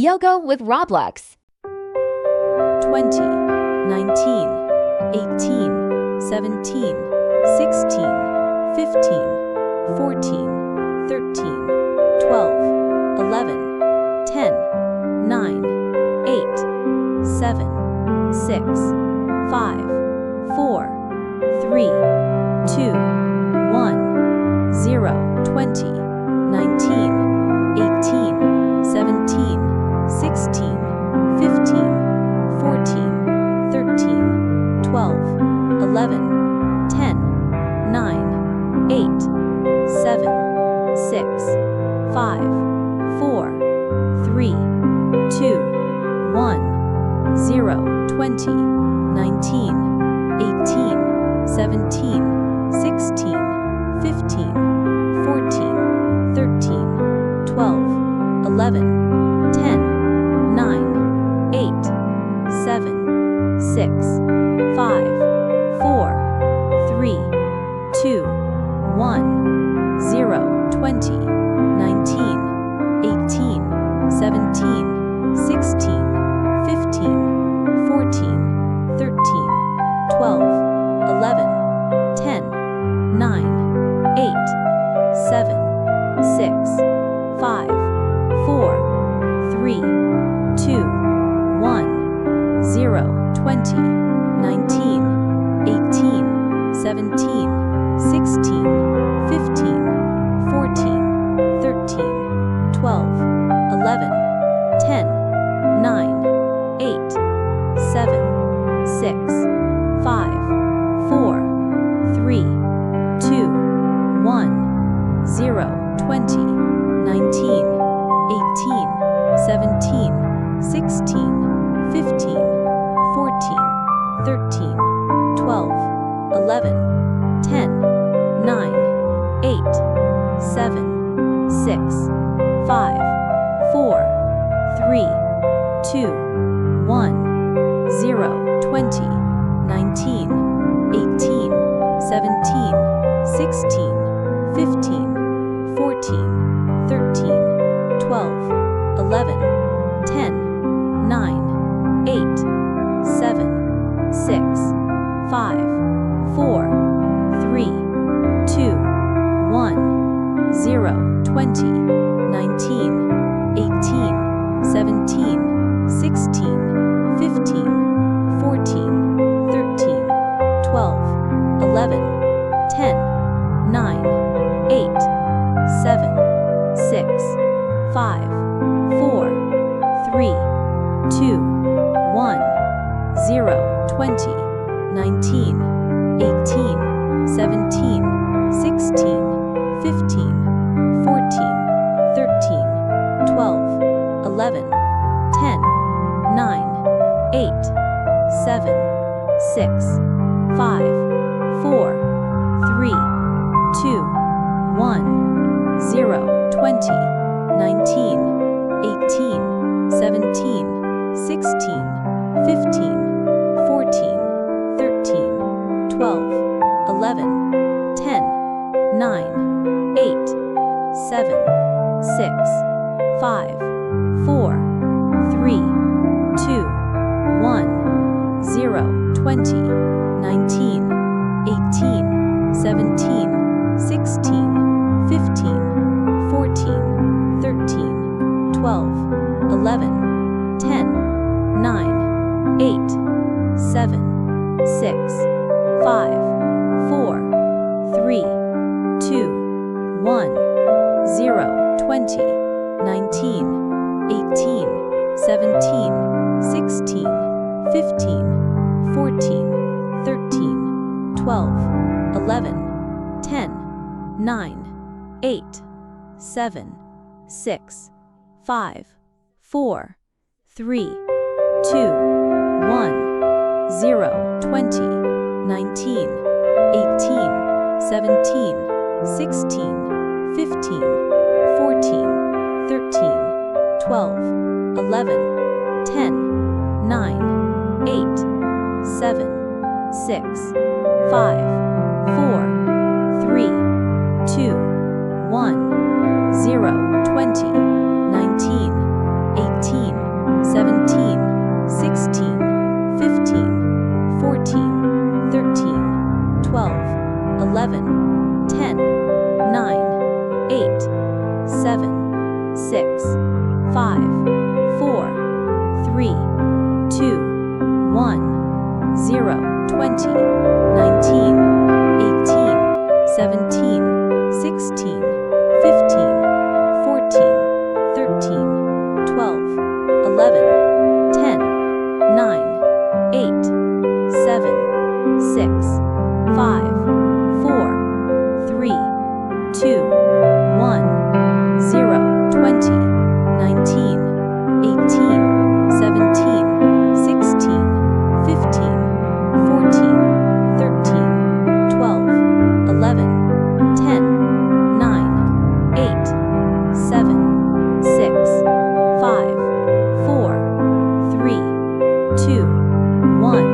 Yoga with Roblox. 20, 19, 18, 17, 16, 15, 14, 13, 12, 11, 10, 9, 8, 7, 6, 5, 4, 3, 2, 1, 0, 20, 19, 18, 17, 16, 15, 14, 13, 12, 11, 10, 9, 8, 7, 6, 5, 4, 3, 2, 1, 0, 20, 19, 18, 17, 16, 15, 14, 13, 12, 11, 10, 9, 8, 7, 6, 5, 4, 3, 2, 1, 0, 20, 19, 18, 17, 16, 15, 14, 13, 12, 11, 10, 9, 8, 7, 6, 5, 4, 3, 2, 1, 0, 20, 19, 18, 17, 16, 15, 14, 13, 12, 11, 10, 9, 8, 7, 6, 5, 4, 3, 2, 1, 0, 20, 19, 18, 17, 16, 15, 14, 13, 12, 11, 10, 9, 8, 7, 6, 5, 4, 3, 2, 1, 0, 20, 19, 18, 17, 16, 15, 14, 13, 12, 11, 10, 9, 8, 7, 6, 5, 4, 3, 2, 1, 0, 20, 19, 18, 17, 16, 15, 14, 13, 12, 11, 10, 9, 8, 7, 6, 5, 4, 3, 2, 1, 0, 20, 19, 18, 17, 16, 15, 14, 13, 12, 11, 10, 9, 8, 7, 6, 5, 4, 3, 2, 1, 0, 20, 19, 18, 17, 16, 15, 14, 13, 12, 11, 10, 9, 8, 7, 6, 5, 4, 3, 2, 1, 0, 20, 19, 18, 17, 16, 15, 14, 13, 12, 11, 10, 9, 8, 7, 6, 5, 4, 3, 2, 1, 0, 20, 19, 18, 17, 16, 15, 14, 13, 12, 11, 10, 9, 8, 7, 6, 5, 4, 3, 2, 1, 0, 20, 19, 18, 17, 16, 15, 14, 13, 12, 11, 10, 9, 8, 7, 6, 5, 4, 3, 2, 1, 0, 20, 19, 18, 20, 19, 18, 17, 16, 15, 14, 13, 12, 11, 10, 9, 8, 7, 6, 5, 4, 3, 2, 1, 0, 20, 19, 18, 17, 16, 15, 14, 13, 12, 11, 10, 9, 8, 7, 6, 5, 4, 3, 2, 1.